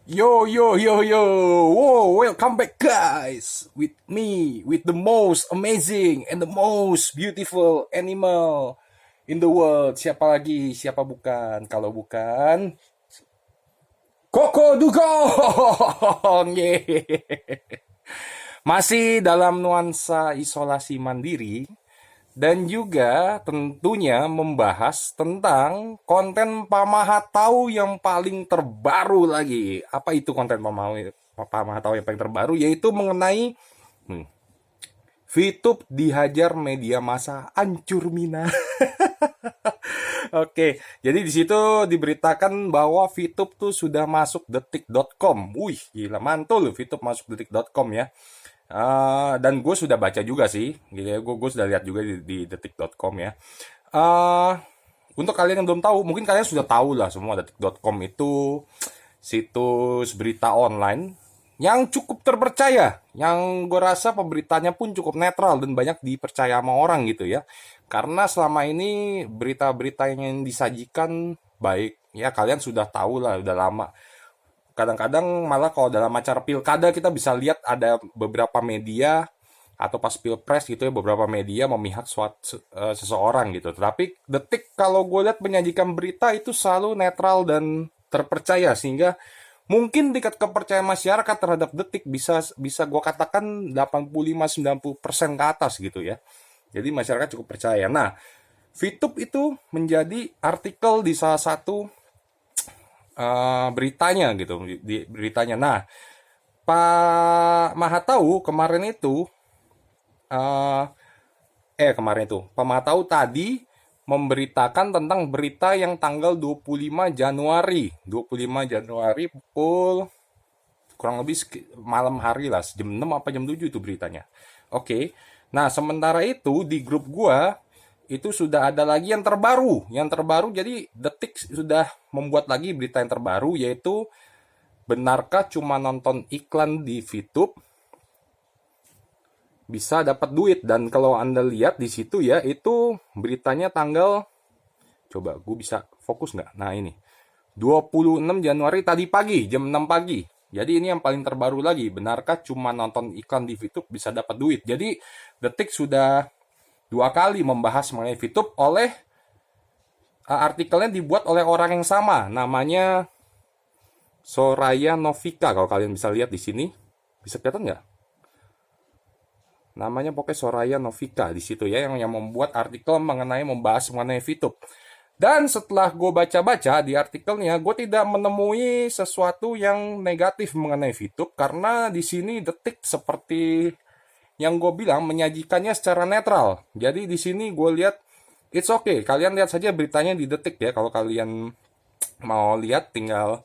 Yo, yo, yo, yo. Whoa, welcome back, guys. With me, with the most amazing and the most beautiful animal in the world. Siapa lagi? Siapa bukan? Kalau bukan, Koko Dugong. Yeay. Masih dalam nuansa isolasi mandiri dan juga tentunya membahas tentang konten Pamahatau yang paling terbaru lagi. Apa itu konten Pamahatau yang paling terbaru? Yaitu mengenai VTube dihajar media massa hancur Mina. Oke, jadi di situ diberitakan bahwa VTube tuh sudah masuk detik.com. Wih, gila mantul VTube masuk detik.com ya. Dan gue sudah baca juga sih, gitu ya. Gue sudah lihat juga di detik.com ya. Uh, untuk kalian yang belum tahu, mungkin kalian sudah tahu lah semua detik.com itu situs berita online yang cukup terpercaya, yang gue rasa pemberitanya pun cukup netral dan banyak dipercaya sama orang gitu ya. Karena selama ini berita-berita yang disajikan baik, ya kalian sudah tahu lah, udah lama. Kadang-kadang malah kalau dalam acara pilkada kita bisa lihat ada beberapa media atau pas pilpres gitu ya beberapa media memihak seseorang gitu. Tetapi Detik kalau gue lihat menyajikan berita itu selalu netral dan terpercaya sehingga mungkin tingkat kepercayaan masyarakat terhadap Detik bisa bisa gue katakan 85-90% ke atas gitu ya. Jadi masyarakat cukup percaya. Nah, VTube itu menjadi artikel di salah satu beritanya gitu di beritanya. Nah, Pak Mahatau kemarin itu eh kemarin itu Pak Mahatau tadi memberitakan tentang berita yang tanggal 25 Januari 25 Januari pukul kurang lebih malam hari lah jam 6 apa jam 7 itu beritanya. Oke. Nah, sementara itu di grup gua itu sudah ada lagi yang terbaru. Yang terbaru jadi Detik sudah membuat lagi berita yang terbaru yaitu benarkah cuma nonton iklan di VTube bisa dapat duit dan kalau Anda lihat di situ ya itu beritanya tanggal coba gue bisa fokus nggak? Nah ini 26 Januari tadi pagi jam 6 pagi. Jadi ini yang paling terbaru lagi. Benarkah cuma nonton iklan di VTube bisa dapat duit? Jadi Detik sudah 2 kali membahas mengenai VTube oleh artikelnya dibuat oleh orang yang sama. Namanya Soraya Novika kalau kalian bisa lihat di sini. Bisa kelihatan nggak? Namanya pokoknya Soraya Novika di situ ya yang membuat artikel membahas mengenai VTube. Dan setelah gue baca-baca di artikelnya, gue tidak menemui sesuatu yang negatif mengenai VTube karena di sini Detik seperti yang gue bilang menyajikannya secara netral. Jadi di sini gue lihat it's okay. Kalian lihat saja beritanya di Detik ya. Kalau kalian mau lihat tinggal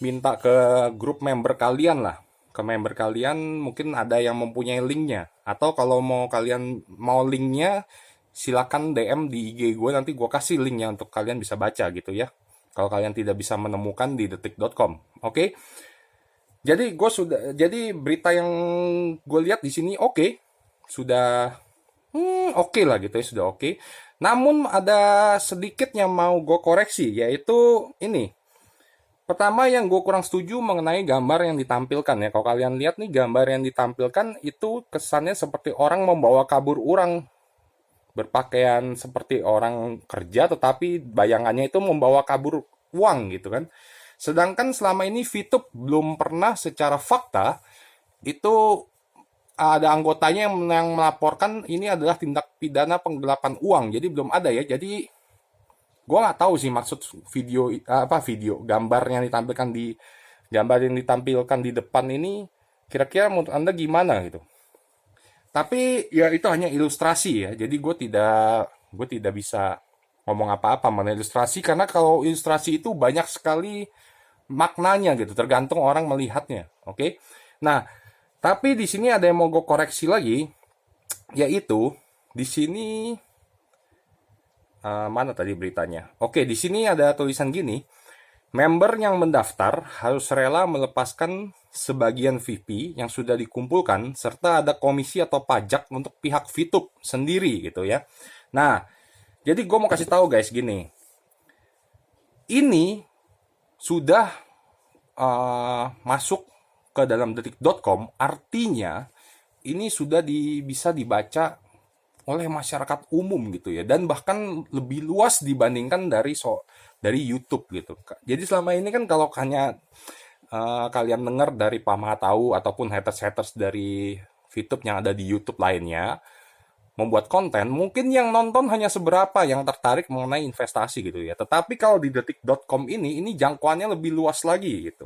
minta ke grup member kalian lah. Ke member kalian mungkin ada yang mempunyai linknya. Atau kalau kalian mau linknya silakan DM di IG gue nanti gue kasih linknya untuk kalian bisa baca gitu ya. Kalau kalian tidak bisa menemukan di detik.com. Oke. Jadi berita yang gue lihat di sini oke. Sudah oke lah gitu ya, sudah oke. Namun ada sedikit yang mau gue koreksi yaitu ini. Pertama yang gue kurang setuju mengenai gambar yang ditampilkan ya. Kalau kalian lihat nih gambar yang ditampilkan itu kesannya seperti orang membawa kabur orang berpakaian seperti orang kerja tetapi bayangannya itu membawa kabur uang gitu kan. Sedangkan selama ini VTube belum pernah secara fakta itu ada anggotanya yang melaporkan ini adalah tindak pidana penggelapan uang. Jadi belum ada ya. Jadi gue nggak tahu sih maksud video gambar yang ditampilkan di depan ini kira-kira menurut Anda gimana gitu. Tapi ya itu hanya ilustrasi ya. Jadi gue tidak bisa ngomong apa-apa mengenai ilustrasi karena kalau ilustrasi itu banyak sekali maknanya gitu, tergantung orang melihatnya. Oke. Nah, tapi di sini ada yang mau gue koreksi lagi yaitu di sini mana tadi beritanya? Oke, di sini ada tulisan gini. Member yang mendaftar harus rela melepaskan sebagian VP yang sudah dikumpulkan serta ada komisi atau pajak untuk pihak VTube sendiri gitu ya. Nah, jadi gue mau kasih tahu guys gini. Ini sudah masuk ke dalam detik.com, artinya ini sudah bisa dibaca oleh masyarakat umum gitu ya, dan bahkan lebih luas dibandingkan dari YouTube gitu. Jadi selama ini kan kalau hanya kalian dengar dari Tahu ataupun haters-haters dari VTube yang ada di YouTube lainnya membuat konten, mungkin yang nonton hanya seberapa yang tertarik mengenai investasi gitu ya. Tetapi kalau di detik.com ini jangkauannya lebih luas lagi gitu.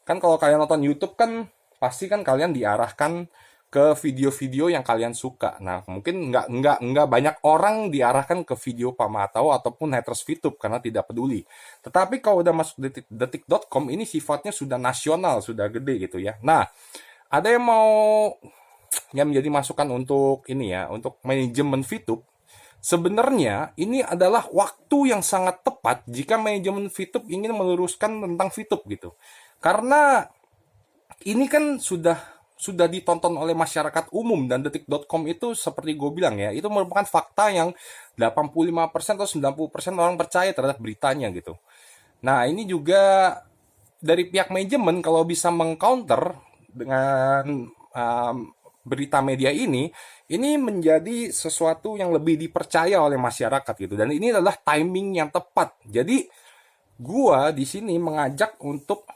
Kan kalau kalian nonton YouTube kan pasti kan kalian diarahkan ke video-video yang kalian suka. Nah, mungkin nggak banyak orang diarahkan ke video Tahu ataupun haters VTube karena tidak peduli. Tetapi kalau udah masuk detik.com ini sifatnya sudah nasional, sudah gede gitu ya. Nah, ada yang mau yang menjadi masukan untuk ini ya, untuk manajemen VTube. Sebenarnya ini adalah waktu yang sangat tepat jika manajemen VTube ingin meluruskan tentang VTube gitu. Karena ini kan sudah ditonton oleh masyarakat umum, dan detik.com itu seperti gue bilang ya, itu merupakan fakta yang 85% atau 90% orang percaya terhadap beritanya gitu. Nah, ini juga dari pihak manajemen kalau bisa mengcounter dengan berita media ini menjadi sesuatu yang lebih dipercaya oleh masyarakat gitu, dan ini adalah timing yang tepat. Jadi gua di sini mengajak untuk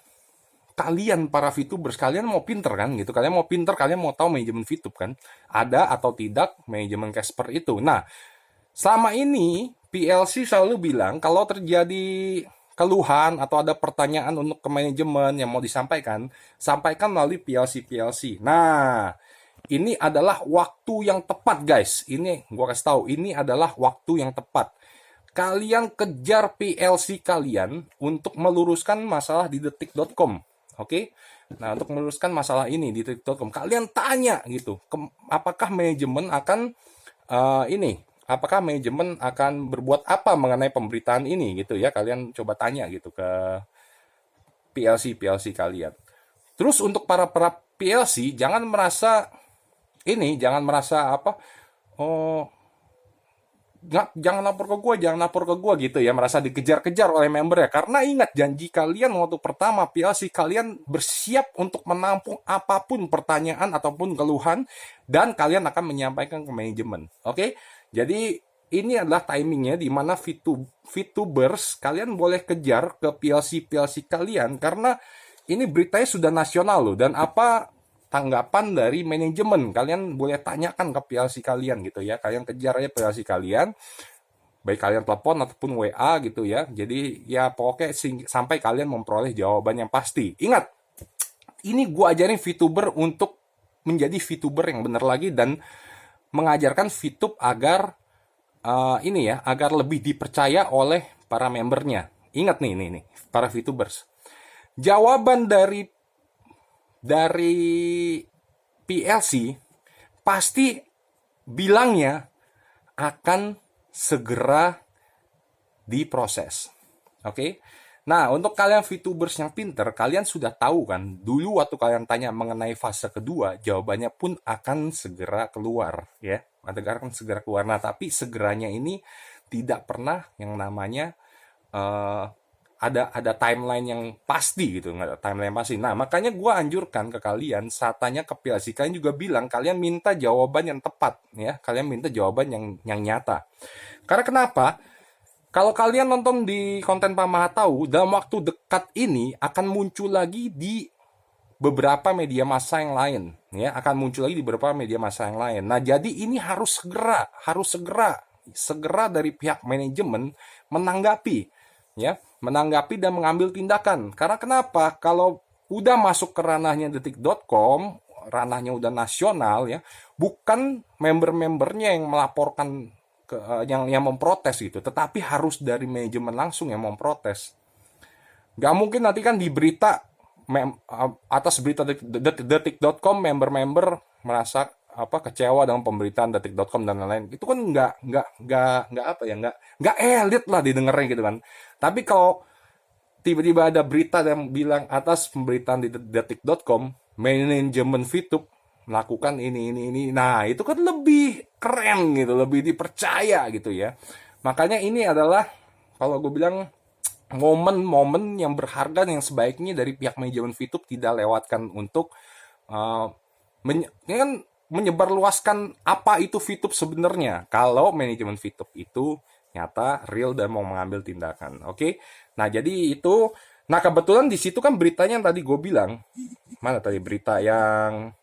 kalian para VTubers, kalian mau pinter kan gitu, kalian mau tahu manajemen VTube kan, ada atau tidak manajemen Casper itu. Nah, selama ini PLC selalu bilang kalau terjadi keluhan atau ada pertanyaan untuk ke manajemen yang mau disampaikan, sampaikan melalui PLC. Nah, ini adalah waktu yang tepat guys. Ini gua kasih tahu, ini adalah waktu yang tepat. Kalian kejar PLC kalian untuk meluruskan masalah di detik.com. Oke? Nah, untuk meluruskan masalah ini di detik.com, kalian tanya gitu, apakah manajemen akan apakah manajemen akan berbuat apa mengenai pemberitaan ini gitu ya. Kalian coba tanya gitu ke PLC kalian. Terus untuk para PLC jangan merasa oh, jangan lapor ke gue gitu ya, merasa dikejar-kejar oleh member ya. Karena ingat janji kalian waktu pertama PLC, kalian bersiap untuk menampung apapun pertanyaan ataupun keluhan, dan kalian akan menyampaikan ke manajemen. Oke? Jadi ini adalah timingnya di mana VTubers kalian boleh kejar ke PLC kalian, karena ini beritanya sudah nasional loh, dan apa tanggapan dari manajemen kalian boleh tanyakan ke PLC kalian gitu ya. Kalian kejar aja PLC kalian, baik kalian telepon ataupun WA gitu ya. Jadi ya pokoknya sampai kalian memperoleh jawaban yang pasti. Ingat, ini gue ajarin VTuber untuk menjadi VTuber yang benar lagi, dan mengajarkan VTube agar agar lebih dipercaya oleh para membernya. Ingat nih para VTubers, jawaban dari PLC pasti bilangnya akan segera diproses. Oke? Nah, untuk kalian VTubers yang pinter, kalian sudah tahu kan, dulu waktu kalian tanya mengenai fase kedua, jawabannya pun akan segera keluar ya. Akan segera keluar. Nah, tapi segeranya ini tidak pernah yang namanya ada timeline yang pasti gitu, nggak ada timeline yang pasti. Nah, makanya gue anjurkan ke kalian saat tanya ke PLC, kalian juga bilang kalian minta jawaban yang tepat ya, kalian minta jawaban yang nyata. Karena kenapa? Kalau kalian nonton di konten Tahu, dalam waktu dekat ini akan muncul lagi di beberapa media massa yang lain ya, akan muncul lagi di beberapa media massa yang lain. Nah, jadi ini harus segera dari pihak manajemen menanggapi dan mengambil tindakan. Karena kenapa? Kalau udah masuk ke ranahnya detik.com, ranahnya udah nasional ya, bukan member-membernya yang melaporkan yang memprotes gitu, tetapi harus dari manajemen langsung yang memprotes. Gak mungkin nanti kan di berita atas berita detik.com member-member merasa kecewa dengan pemberitaan detik.com dan lain-lain. Itu kan nggak elit lah didengarnya gitu kan. Tapi kalau tiba-tiba ada berita yang bilang atas pemberitaan di detik.com manajemen VTube melakukan ini, nah itu kan lebih keren gitu, lebih dipercaya gitu ya. Makanya ini adalah kalau gue bilang momen-momen yang berharga yang sebaiknya dari pihak manajemen VTube tidak lewatkan untuk uh, ini kan menyebarluaskan apa itu VTube sebenarnya. Kalau manajemen VTube itu nyata real dan mau mengambil tindakan. Oke. Nah, jadi itu. Nah, kebetulan di situ kan beritanya yang tadi gue bilang. Mana tadi berita yang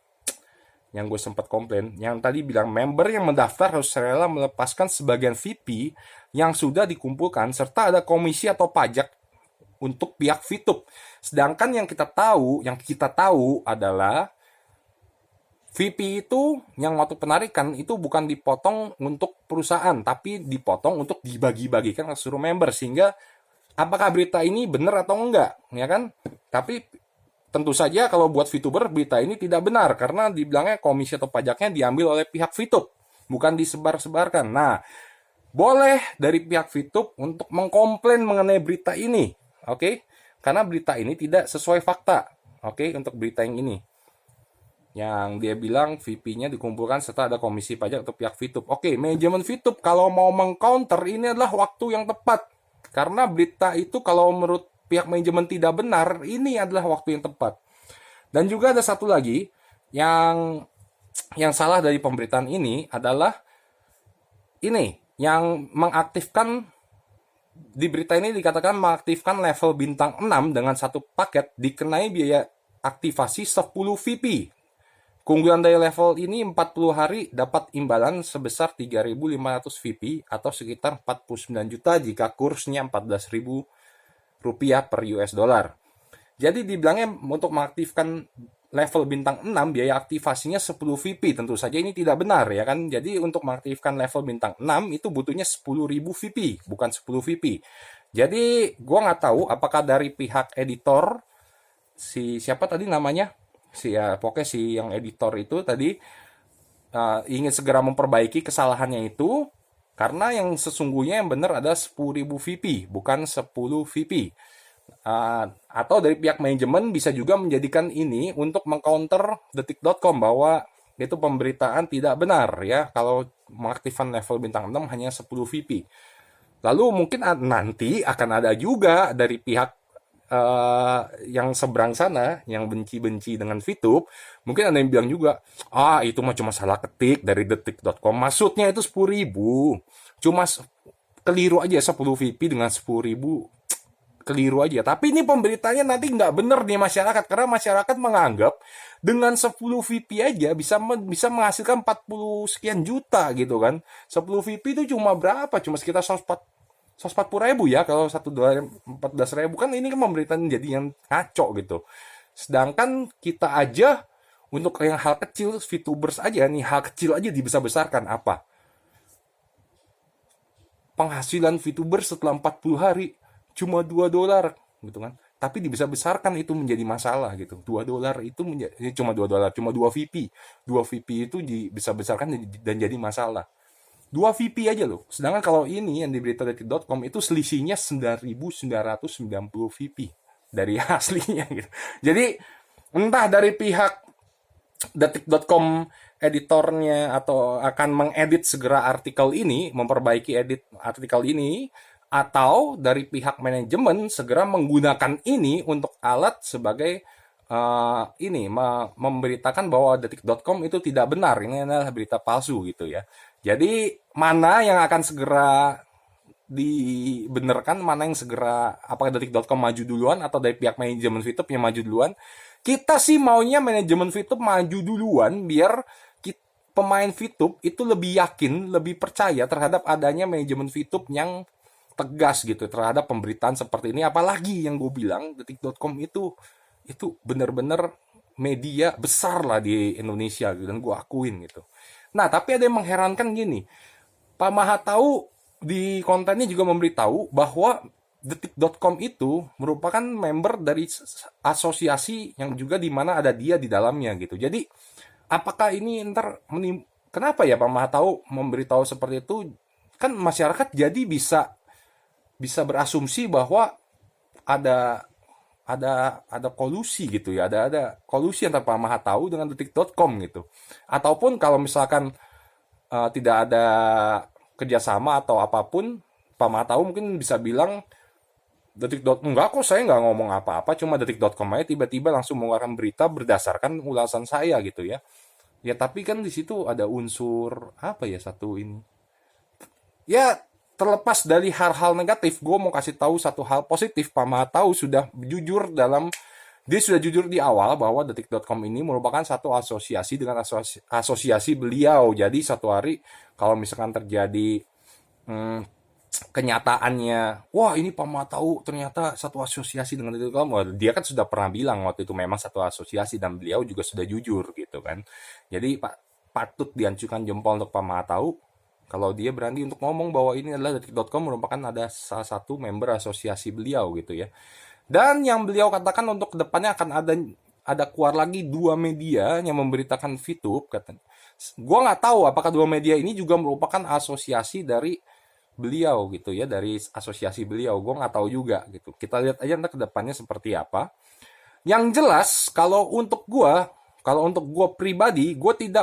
gue sempat komplain, yang tadi bilang member yang mendaftar harus rela melepaskan sebagian VP yang sudah dikumpulkan serta ada komisi atau pajak untuk pihak VTube. Sedangkan yang kita tahu adalah VP itu yang waktu penarikan itu bukan dipotong untuk perusahaan, tapi dipotong untuk dibagi-bagikan ke seluruh member, sehingga apakah berita ini benar atau enggak, ya kan? Tapi tentu saja kalau buat VTuber berita ini tidak benar karena dibilangnya komisi atau pajaknya diambil oleh pihak VTube, bukan disebar-sebarkan. Nah, boleh dari pihak VTube untuk mengkomplain mengenai berita ini, oke? Karena berita ini tidak sesuai fakta, oke? Untuk berita yang ini, yang dia bilang VP-nya dikumpulkan serta ada komisi pajak untuk pihak VTube. Oke, manajemen VTube kalau mau mengcounter ini adalah waktu yang tepat. Karena berita itu kalau menurut pihak manajemen tidak benar, ini adalah waktu yang tepat. Dan juga ada satu lagi yang salah dari pemberitaan ini adalah ini yang mengaktifkan di berita ini dikatakan mengaktifkan level bintang 6 dengan satu paket dikenai biaya aktivasi 10 VP. Keunggulan dari level ini 40 hari dapat imbalan sebesar 3.500 VP atau sekitar 49 juta jika kursnya 14.000 rupiah per US dollar. Jadi dibilangnya untuk mengaktifkan level bintang 6 biaya aktivasinya 10 VP. Tentu saja ini tidak benar ya kan. Jadi untuk mengaktifkan level bintang 6 itu butuhnya 10.000 VP, bukan 10 VP. Jadi gua nggak tahu apakah dari pihak editor siapa tadi namanya? Pokoknya yang editor itu tadi ingin segera memperbaiki kesalahannya itu, karena yang sesungguhnya yang benar ada 10.000 VP, bukan 10 VP. Atau dari pihak manajemen bisa juga menjadikan ini untuk mengcounter detik.com bahwa itu pemberitaan tidak benar ya kalau mengaktifkan level bintang 6 hanya 10 VP. Lalu mungkin nanti akan ada juga dari pihak yang seberang sana yang benci-benci dengan VTube, mungkin ada yang bilang juga, itu mah cuma salah ketik dari detik.com, maksudnya itu 10.000, cuma keliru aja 10 VP dengan 10.000, keliru aja. Tapi ini pemberitanya nanti nggak bener di masyarakat, karena masyarakat menganggap dengan 10 VP aja bisa menghasilkan 40 sekian juta gitu kan. 10 VP itu cuma berapa? Cuma sekitar 140.000 ya, kalau $1 14.000 kan, ini kan pemberitaan jadi yang ngaco gitu. Sedangkan kita aja untuk yang hal kecil, VTubers aja nih, hal kecil aja dibesar-besarkan. Apa? Penghasilan VTuber setelah 40 hari cuma $2 gitu kan. Tapi dibesar-besarkan itu menjadi masalah gitu. $2 itu cuma $2, cuma 2 VP. 2 VP itu dibesar-besarkan dan jadi masalah. 2 VP aja loh. Sedangkan kalau ini yang di berita.detik.com itu selisihnya 9.990 VP dari aslinya gitu. Jadi entah dari pihak detik.com editornya atau akan mengedit segera artikel ini, memperbaiki edit artikel ini, atau dari pihak manajemen segera menggunakan ini untuk alat sebagai memberitakan bahwa detik.com itu tidak benar, ini adalah berita palsu gitu ya. Jadi mana yang akan segera dibenarkan, mana yang segera, apakah detik.com maju duluan atau dari pihak manajemen VTube yang maju duluan? Kita sih maunya manajemen VTube maju duluan biar pemain VTube itu lebih yakin, lebih percaya terhadap adanya manajemen VTube yang tegas gitu terhadap pemberitaan seperti ini. Apalagi yang gue bilang detik.com itu benar-benar media besar lah di Indonesia gitu, dan gue akuin gitu. Nah, tapi ada yang mengherankan gini. Pak Maha tahu di kontennya juga memberitahu bahwa detik.com itu merupakan member dari asosiasi yang juga di mana ada dia di dalamnya gitu. Jadi, apakah ini kenapa ya Pak Maha tahu memberitahu seperti itu? Kan masyarakat jadi bisa berasumsi bahwa ada kolusi gitu ya, ada kolusi antara Pak Maha tahu dengan detik.com gitu. Ataupun kalau misalkan tidak ada kerjasama atau apapun, Pak Maha tahu mungkin bisa bilang Enggak kok, saya nggak ngomong apa-apa, cuma detik.com aja tiba-tiba langsung mengeluarkan berita berdasarkan ulasan saya gitu ya. Ya tapi kan di situ ada unsur apa ya satu ini. Ya terlepas dari hal-hal negatif, gue mau kasih tahu satu hal positif. Pak Mahatau sudah jujur dia sudah jujur di awal bahwa detik.com ini merupakan satu asosiasi dengan asosiasi beliau. Jadi satu hari kalau misalkan terjadi hmm, kenyataannya, wah ini Pak Mahatau ternyata satu asosiasi dengan detik.com. Wah, dia kan sudah pernah bilang waktu itu memang satu asosiasi dan beliau juga sudah jujur gitu kan. Jadi patut diancurkan jempol untuk Pak Mahatau kalau dia berani untuk ngomong bahwa ini adalah detik.com merupakan ada salah satu member asosiasi beliau gitu ya. Dan yang beliau katakan untuk kedepannya akan ada keluar lagi 2 media yang memberitakan VTube katanya. Gua nggak tahu apakah 2 media ini juga merupakan asosiasi dari beliau gitu ya, dari asosiasi beliau. Gua nggak tahu juga gitu. Kita lihat aja nanti kedepannya seperti apa. Yang jelas kalau untuk gua pribadi, gue tidak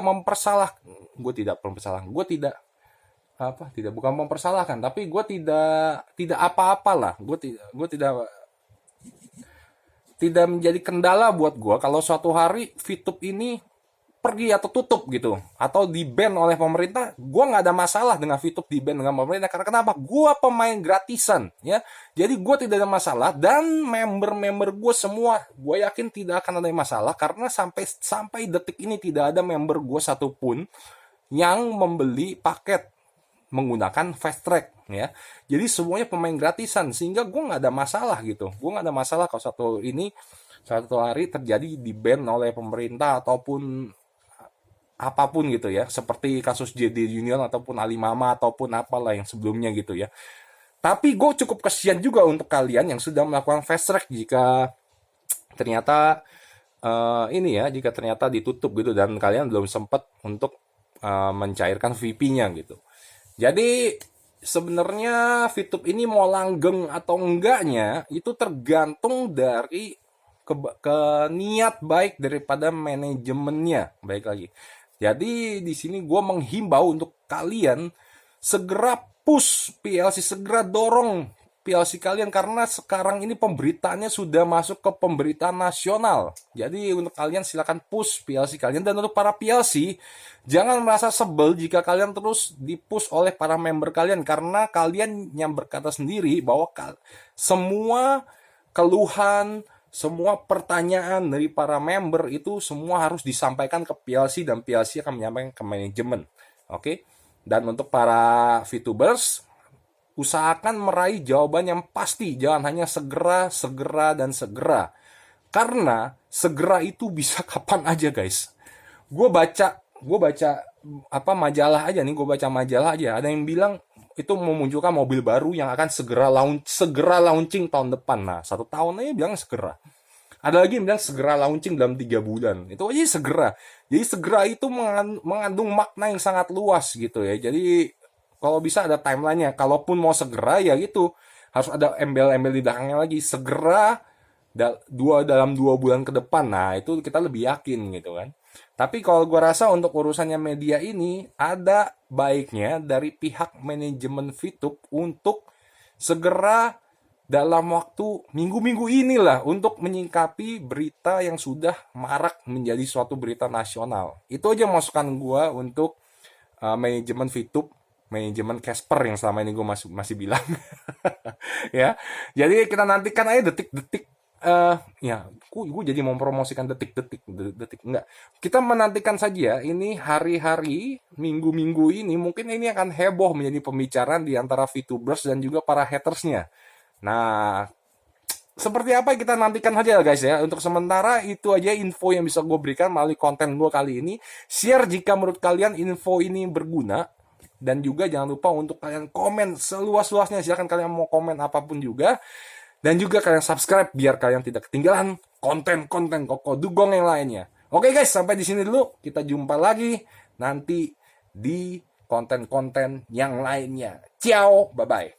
bukan mempersalahkan, tapi gue tidak apa-apalah, gue tidak menjadi kendala buat gue kalau suatu hari VTube ini pergi atau tutup gitu atau di ban oleh pemerintah. Gue nggak ada masalah dengan VTube di ban dengan pemerintah, karena kenapa? Gue pemain gratisan ya, jadi gue tidak ada masalah, dan member-member gue semua gue yakin tidak akan ada masalah, karena sampai detik ini tidak ada member gue satupun yang membeli paket menggunakan fast track ya. Jadi semuanya pemain gratisan, sehingga gue nggak ada masalah gitu. Gue nggak ada masalah kalau satu hari terjadi di ban oleh pemerintah ataupun apapun gitu ya, seperti kasus JD Union ataupun Alimama ataupun apalah yang sebelumnya gitu ya. Tapi gue cukup kasihan juga untuk kalian yang sudah melakukan fast track jika ternyata jika ternyata ditutup gitu dan kalian belum sempat untuk mencairkan VP-nya gitu. Jadi sebenarnya VTube ini mau langgeng atau enggaknya itu tergantung dari ke niat baik daripada manajemennya. Baik lagi. Jadi di sini gue menghimbau untuk kalian segera push PLC, segera dorong PLC kalian, karena sekarang ini pemberitaannya sudah masuk ke pemberitaan nasional. Jadi untuk kalian silakan push PLC kalian, dan untuk para PLC jangan merasa sebel jika kalian terus dipush oleh para member kalian, karena kalian yang berkata sendiri bahwa semua keluhan, semua pertanyaan dari para member itu semua harus disampaikan ke PLC dan PLC akan menyampaikan ke manajemen. Oke? Dan untuk para VTubers, usahakan meraih jawaban yang pasti, jangan hanya segera, dan segera. Karena segera itu bisa kapan aja, guys. Gue baca majalah aja nih, ada yang bilang itu memunculkan mobil baru yang akan segera launching tahun depan. Nah, 1 tahun aja bilang segera. Ada lagi yang bilang segera launching dalam 3 bulan. Itu aja segera. Jadi segera itu mengandung makna yang sangat luas gitu ya. Jadi kalau bisa ada timelinenya. Kalaupun mau segera ya gitu, harus ada embel-embel di belakangnya lagi. Segera dalam 2 bulan ke depan. Nah, itu kita lebih yakin gitu kan. Tapi kalau gue rasa untuk urusannya media ini, ada baiknya dari pihak manajemen VTube untuk segera dalam waktu minggu-minggu inilah untuk menyingkapi berita yang sudah marak menjadi suatu berita nasional. Itu aja masukan gue untuk manajemen VTube, manajemen Casper yang selama ini gue masih bilang. Ya, jadi kita nantikan aja detik-detik. Gue jadi mempromosikan detik enggak. Kita menantikan saja ini hari-hari, minggu-minggu ini mungkin ini akan heboh menjadi pembicaraan di antara VTubers dan juga para hatersnya. Nah, seperti apa kita nantikan saja guys ya. Untuk sementara itu aja info yang bisa gue berikan melalui konten gue kali ini. Share jika menurut kalian info ini berguna. Dan juga jangan lupa untuk kalian komen seluas-luasnya. Silahkan kalian mau komen apapun juga. Dan juga kalian subscribe biar kalian tidak ketinggalan konten-konten Koko Dugong yang lainnya. Oke guys, sampai di sini dulu. Kita jumpa lagi nanti di konten-konten yang lainnya. Ciao, bye-bye.